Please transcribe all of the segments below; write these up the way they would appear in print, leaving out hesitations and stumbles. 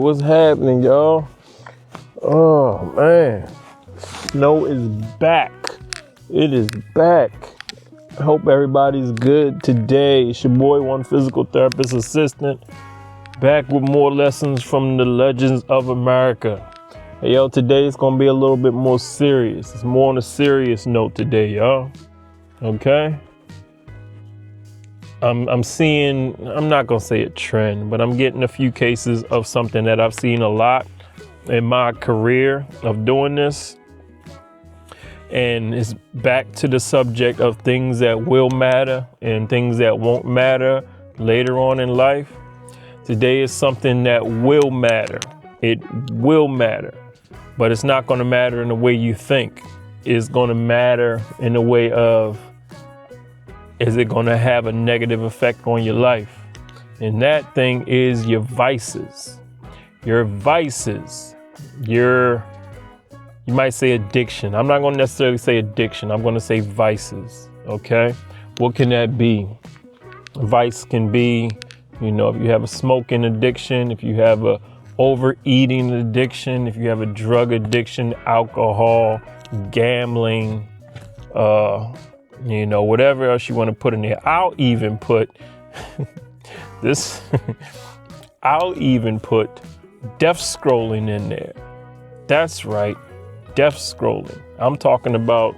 what's happening, y'all? Oh, man. Snow is back. It is back. I hope everybody's good today. It's your boy, One Physical Therapist Assistant, back with more lessons from the legends of America. Hey, yo, today it's going to be a little bit more serious. It's more on a serious note today, y'all. Okay? I'm seeing, I'm not going to say a trend, but I'm getting a few cases of something that I've seen a lot in my career of doing this. And it's back to the subject of things that will matter and things that won't matter later on in life. Today is something that will matter. It will matter, but it's not going to matter in the way you think. It's going to matter in the way of, is it going to have a negative effect on your life? And that thing is your vices. Your vices. You might say addiction. I'm not going to necessarily say addiction. I'm going to say vices. Okay? What can that be? Vice can be, if you have a smoking addiction, if you have a overeating addiction, if you have a drug addiction, alcohol, gambling, whatever else you want to put in there. I'll even put this, I'll even put death scrolling in there. That's right. Death scrolling. I'm talking about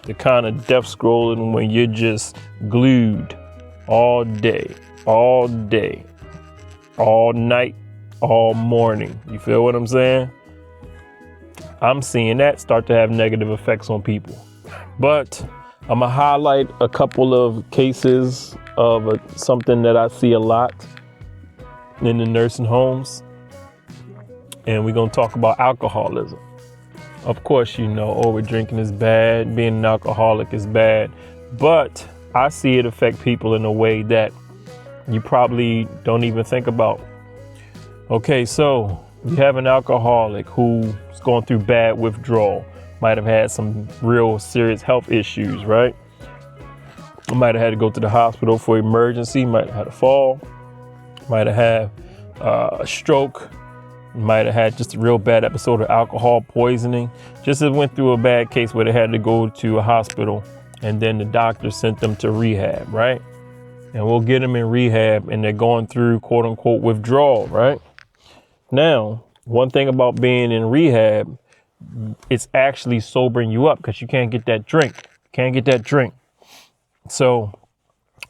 the kind of death scrolling when you're just glued all day, all night, all morning. You feel what I'm saying? I'm seeing that start to have negative effects on people. But I'm going to highlight a couple of cases of something that I see a lot in the nursing homes. And we're going to talk about alcoholism. Of course, overdrinking is bad. Being an alcoholic is bad. But I see it affect people in a way that you probably don't even think about. Okay, so you have an alcoholic who's going through bad withdrawal. Might have had some real serious health issues, right? Might have had to go to the hospital for emergency. Might have had a fall. Might have had a stroke. Might have had just a real bad episode of alcohol poisoning. Just went through a bad case where they had to go to a hospital and then the doctor sent them to rehab, right? And we'll get them in rehab and they're going through quote unquote withdrawal, right? Now, one thing about being in rehab, it's actually sobering you up because you can't get that drink. So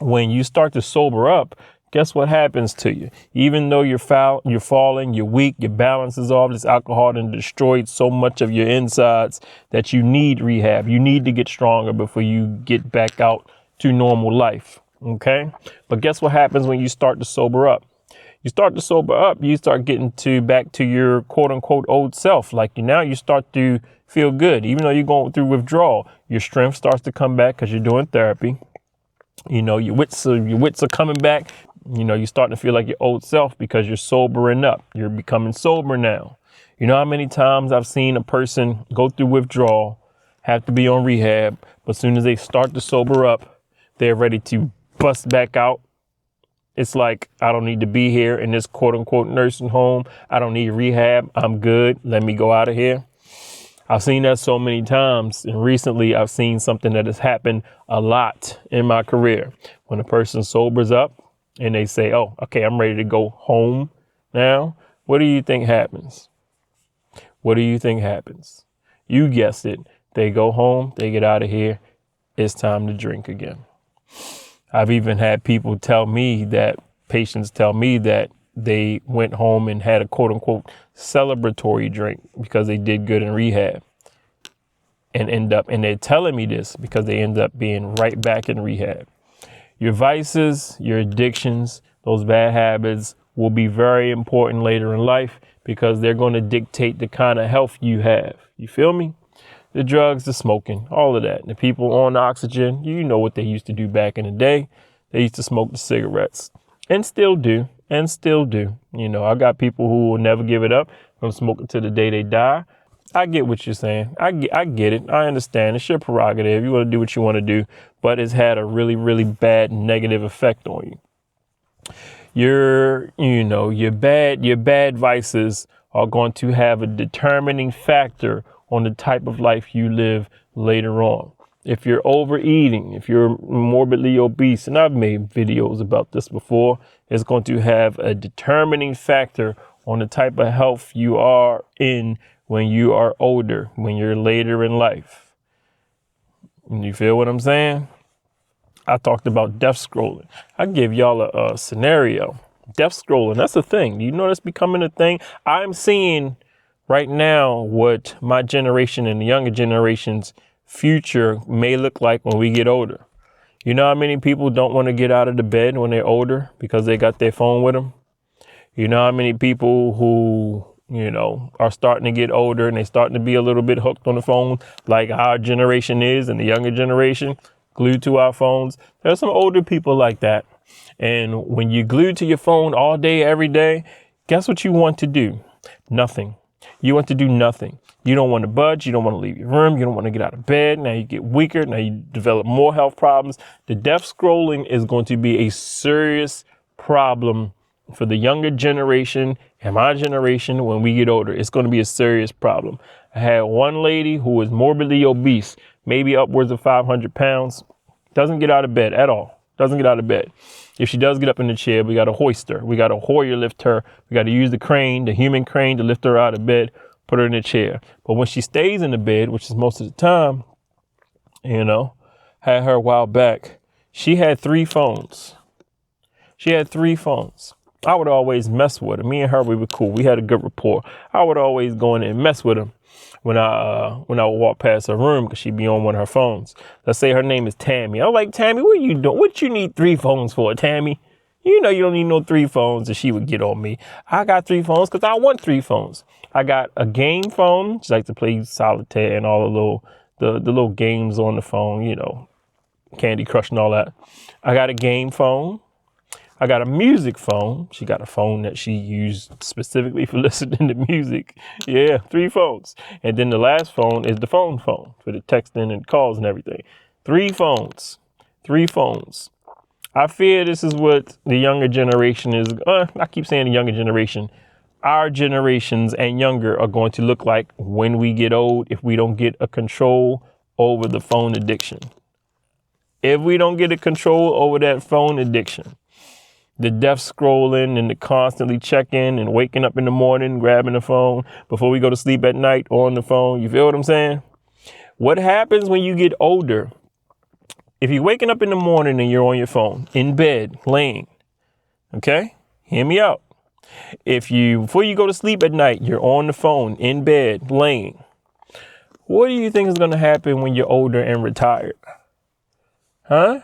when you start to sober up, guess what happens to you? Even though you're falling, you're weak, your balance is off, this alcohol done destroyed so much of your insides that you need rehab. You need to get stronger before you get back out to normal life. Okay? But guess what happens when you start to sober up? You start getting back to your quote unquote old self. Like now you start to feel good. Even though you're going through withdrawal, your strength starts to come back because you're doing therapy. Your wits are coming back. You're starting to feel like your old self because you're sobering up. You're becoming sober now. You know how many times I've seen a person go through withdrawal, have to be on rehab, but as soon as they start to sober up, they're ready to bust back out. It's like, I don't need to be here in this quote unquote nursing home. I don't need rehab. I'm good. Let me go out of here. I've seen that so many times. And recently I've seen something that has happened a lot in my career. When a person sobers up and they say, oh, okay, I'm ready to go home now. What do you think happens? You guessed it. They go home. They get out of here. It's time to drink again. I've even had patients tell me that they went home and had a quote unquote celebratory drink because they did good in rehab and they're telling me this because they end up being right back in rehab. Your vices, your addictions, those bad habits will be very important later in life because they're going to dictate the kind of health you have. You feel me? The drugs, the smoking, all of that. The people on oxygen, you know what they used to do back in the day. They used to smoke the cigarettes and still do. I got people who will never give it up from smoking to the day they die. I get what you're saying. I get it. I understand. It's your prerogative. You want to do what you want to do, but it's had a really, really bad negative effect on you. your bad vices are going to have a determining factor on the type of life you live later on. If you're overeating, if you're morbidly obese, and I've made videos about this before, it's going to have a determining factor on the type of health you are in when you are older, when you're later in life. You feel what I'm saying? I talked about death scrolling. I give y'all a scenario. Death scrolling, that's a thing. You know that's becoming a thing. I'm seeing right now what my generation and the younger generation's future may look like when we get older. You know how many people don't want to get out of the bed when they're older because they got their phone with them? You know how many people who, are starting to get older and they starting to be a little bit hooked on the phone like our generation is and the younger generation, glued to our phones? There's some older people like that. And when you're glued to your phone all day, every day, guess what you want to do? Nothing. You want to do nothing. You don't want to budge. You don't want to leave your room. You don't want to get out of bed. Now you get weaker. Now you develop more health problems. The death scrolling is going to be a serious problem for the younger generation and my generation when we get older. It's going to be a serious problem. I had one lady who was morbidly obese, maybe upwards of 500 pounds, doesn't get out of bed at all. Doesn't get out of bed. If she does get up in the chair, we got to hoist her. We got to Hoyer lift her. We got to use the crane, the human crane, to lift her out of bed, put her in the chair. But when she stays in the bed, which is most of the time, had her a while back, she had 3 phones. She had 3 phones. I would always mess with her. Me and her, we were cool. We had a good rapport. I would always go in and mess with her when I would walk past her room because she'd be on one of her phones. Let's say her name is Tammy. I'm like, Tammy, what are you doing? What you need 3 phones for, Tammy? You know you don't need no 3 phones. And she would get on me. I got 3 phones because I want 3 phones. I got a game phone. She likes to play solitaire and all the little games on the phone, Candy Crush and all that. I got a game phone. I got a music phone. She got a phone that she used specifically for listening to music. Yeah, 3 phones. And then the last phone is the phone for the texting and calls and everything. 3 phones. 3 phones. I fear this is what the younger generation is. I keep saying the younger generation. Our generations and younger are going to look like when we get old if we don't get a control over the phone addiction. If we don't get a control over that phone addiction, the death scrolling and the constantly checking and waking up in the morning, grabbing the phone before we go to sleep at night on the phone. You feel what I'm saying? What happens when you get older? If you're waking up in the morning and you're on your phone, in bed, laying, okay? Hear me out. Before you go to sleep at night, you're on the phone, in bed, laying. What do you think is going to happen when you're older and retired? Huh?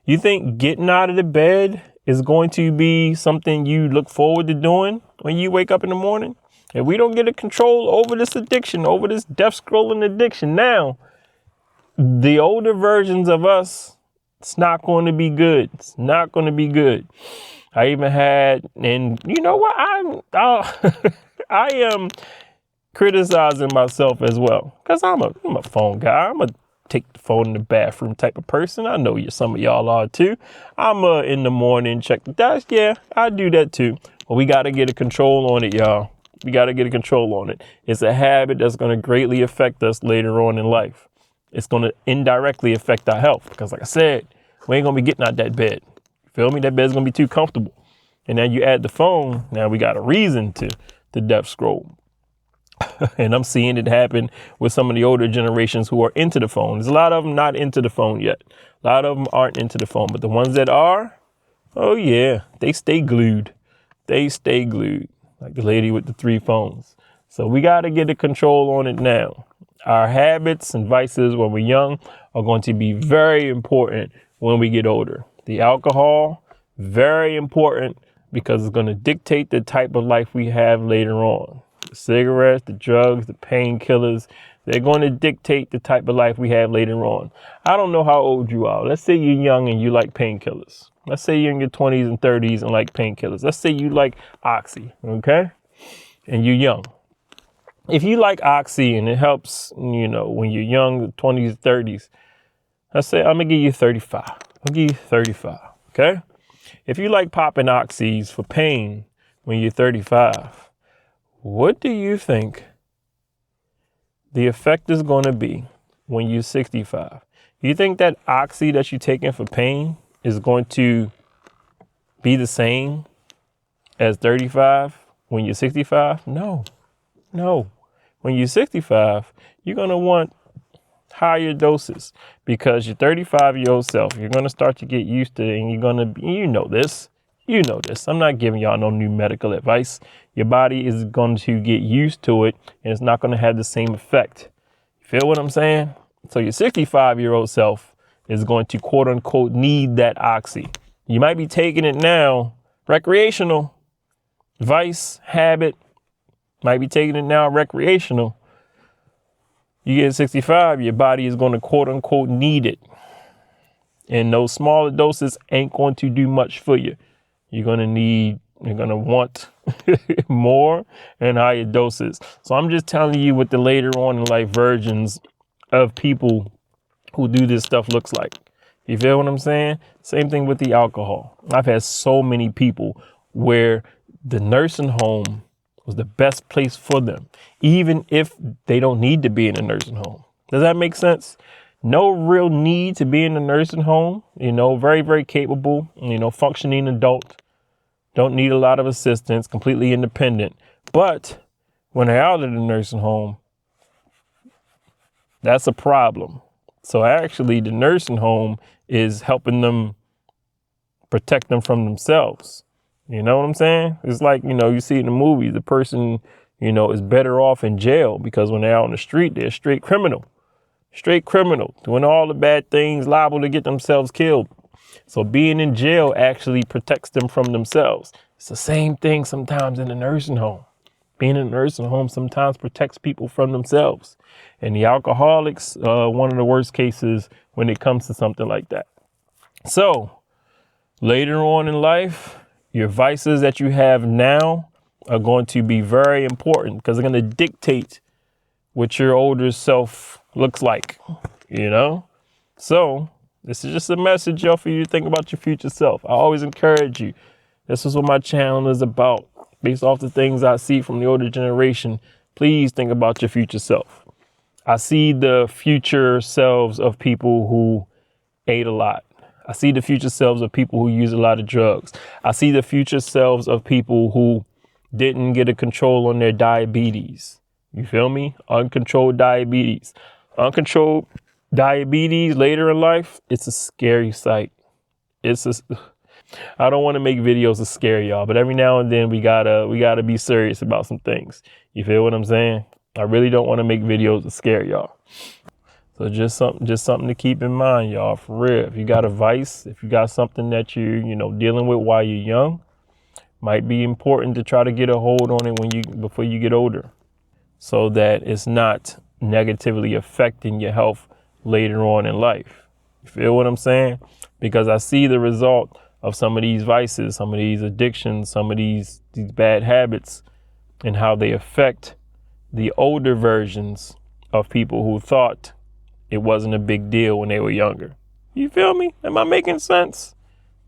You think getting out of the bed is going to be something you look forward to doing when you wake up in the morning? If we don't get a control over this addiction, over this death scrolling addiction now, the older versions of us, it's not going to be good. It's not going to be good. I even had, and you know what? I am criticizing myself as well because I'm a phone guy. I'm a take the phone in the bathroom type of person. I know some of y'all are too. I'm in the morning, check the desk. Yeah, I do that too. But we got to get a control on it, y'all. We got to get a control on it. It's a habit that's going to greatly affect us later on in life. It's going to indirectly affect our health because, like I said, we ain't going to be getting out that bed. You feel me? That bed's going to be too comfortable. And then you add the phone. Now we got a reason to death scroll. And I'm seeing it happen with some of the older generations who are into the phone. There's a lot of them not into the phone yet. A lot of them aren't into the phone. But the ones that are, oh, yeah, they stay glued. They stay glued, like the lady with the 3 phones. So we got to get a control on it now. Our habits and vices when we're young are going to be very important when we get older. The alcohol, very important because it's going to dictate the type of life we have later on. The cigarettes, the drugs, the painkillers, they're going to dictate the type of life we have later on. I don't know how old you are. Let's say you're young and you like painkillers. Let's say you're in your 20s and 30s and like painkillers. Let's say you like Oxy, okay? And you're young. If you like Oxy and it helps, when you're young, 20s, 30s, let's say I'm going to give you 35. I'll give you 35, okay? If you like popping oxys for pain when you're 35, what do you think the effect is going to be when you're 65? You think that oxy that you're taking for pain is going to be the same as 35 when you're 65? No. When you're 65, you're going to want higher doses because your 35-year-old self, you're going to start to get used to it, and you're going to be, you know this. I'm not giving y'all no new medical advice. Your body is going to get used to it, and it's not going to have the same effect. You feel what I'm saying? So your 65-year-old self is going to quote unquote need that oxy. You might be taking it now, recreational, vice, habit, might be taking it now recreational. You get 65, your body is going to quote unquote need it. And those smaller doses ain't going to do much for you. You're going to want more and higher doses. So I'm just telling you what the later on in life versions of people who do this stuff looks like. You feel what I'm saying? Same thing with the alcohol. I've had so many people where the nursing home was the best place for them, even if they don't need to be in a nursing home. Does that make sense? No real need to be in a nursing home, very, very capable, functioning adult, don't need a lot of assistance, completely independent. But when they're out of the nursing home, that's a problem. So actually the nursing home is helping them protect them from themselves. You know what I'm saying? It's like, you see in the movies, the person, is better off in jail because when they're out on the street, they're straight criminal, doing all the bad things, liable to get themselves killed. So being in jail actually protects them from themselves. It's the same thing sometimes in the nursing home. Being in a nursing home sometimes protects people from themselves. And the alcoholics, one of the worst cases when it comes to something like that. So later on in life, your vices that you have now are going to be very important because they're going to dictate what your older self looks like, So this is just a message, y'all, for you to think about your future self. I always encourage you. This is what my channel is about. Based off the things I see from the older generation, please think about your future self. I see the future selves of people who ate a lot. I see the future selves of people who use a lot of drugs. I see the future selves of people who didn't get a control on their diabetes. You feel me? Uncontrolled diabetes. Uncontrolled diabetes later in life, it's a scary sight. I don't want to make videos to scare y'all, but every now and then we gotta be serious about some things. You feel what I'm saying? I really don't want to make videos to scare y'all. So just something to keep in mind, y'all, for real. If you got a vice, if you got something that you're, dealing with while you're young, might be important to try to get a hold on it before you get older, so that it's not negatively affecting your health later on in life. You feel what I'm saying? Because I see the result of some of these vices, some of these addictions, some of these bad habits, and how they affect the older versions of people who thought it wasn't a big deal when they were younger. You feel me? Am I making sense?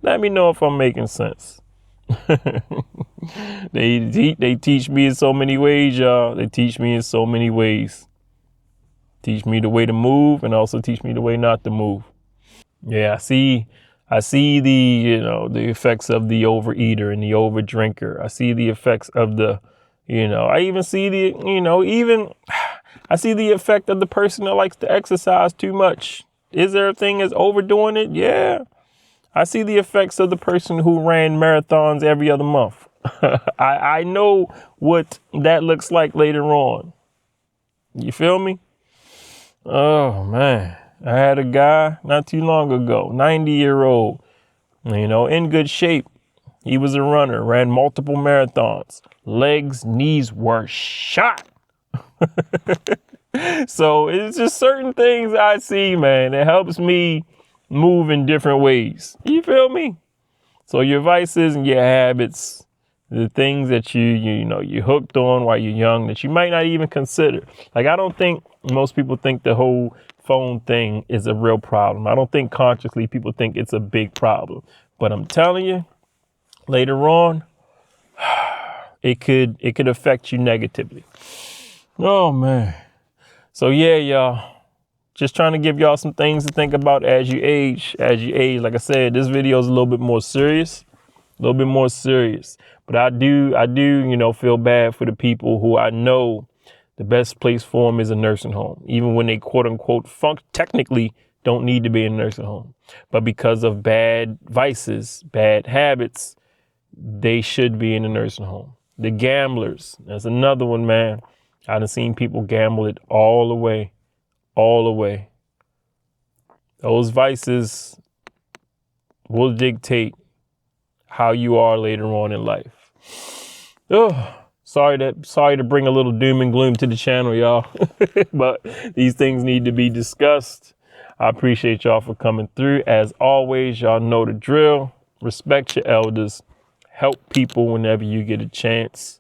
Let me know if I'm making sense. They teach me in so many ways, y'all. They teach me in so many ways. Teach me the way to move and also teach me the way not to move. Yeah, I see the, the effects of the overeater and the overdrinker. I see the effects of the, I even see the, I see the effect of the person that likes to exercise too much. Is there a thing as overdoing it? Yeah. I see the effects of the person who ran marathons every other month. I know what that looks like later on. You feel me? Oh, man. I had a guy not too long ago, 90-year-old, in good shape. He was a runner, ran multiple marathons. Legs, knees were shot. So it's just certain things I see, man. It helps me move in different ways. You feel me? So your vices and your habits, the things that you hooked on while you're young that you might not even consider. Like, I don't think most people think the whole phone thing is a real problem. I don't think consciously people think it's a big problem. But I'm telling you, later on, it could affect you negatively. Oh man. So yeah, y'all. Just trying to give y'all some things to think about as you age. As you age, like I said, this video is a little bit more serious. But I do, feel bad for the people who I know the best place for them is a nursing home, even when they quote unquote technically don't need to be in a nursing home. But because of bad vices, bad habits, they should be in a nursing home. The gamblers, that's another one, man. I done seen people gamble it all away. Those vices will dictate how you are later on in life. Oh, sorry to bring a little doom and gloom to the channel, y'all. But these things need to be discussed. I appreciate y'all for coming through. As always, y'all know the drill. Respect your elders. Help people whenever you get a chance.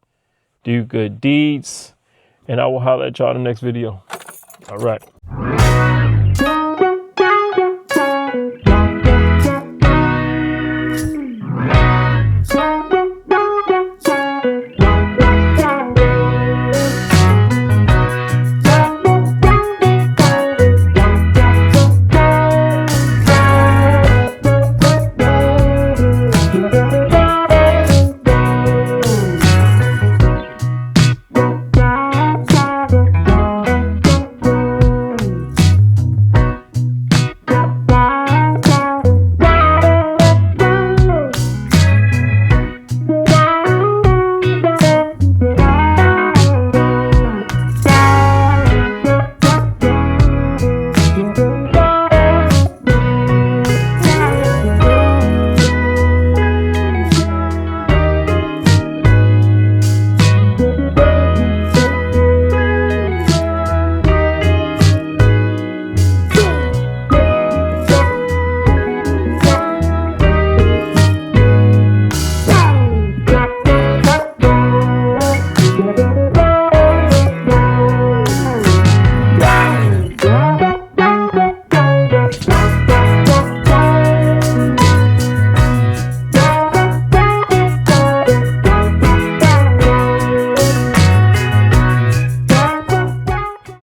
Do good deeds. And I will holler at y'all in the next video. All right.